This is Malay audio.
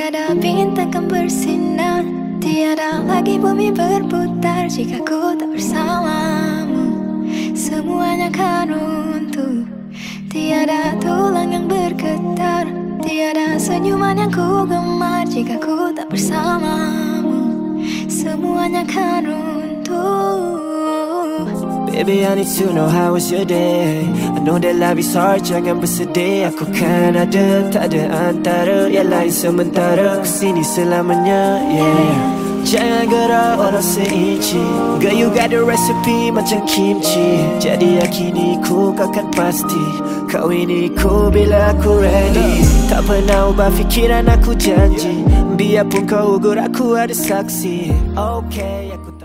Tiada bintang kan bersinar, tiada lagi bumi berputar jika ku tak bersamamu. Semuanya kan runtuh, tiada tulang yang bergetar, tiada senyuman yang ku gemar jika ku tak bersamamu. Semuanya kan runtuh. Baby, I need to know how was your day. I know that life is hard, jangan bersedih. Aku kan ada, tak ada antara. Yang lain sementara, kesini selamanya, yeah. Jangan gerak orang seinci. Girl, you got the recipe macam kimchi. Jadi yakini ku kan pasti. Kau ini ku bila aku ready. Tak pernah ubah fikiran aku janji. Biarpun kau ugur aku ada saksi. Okay, aku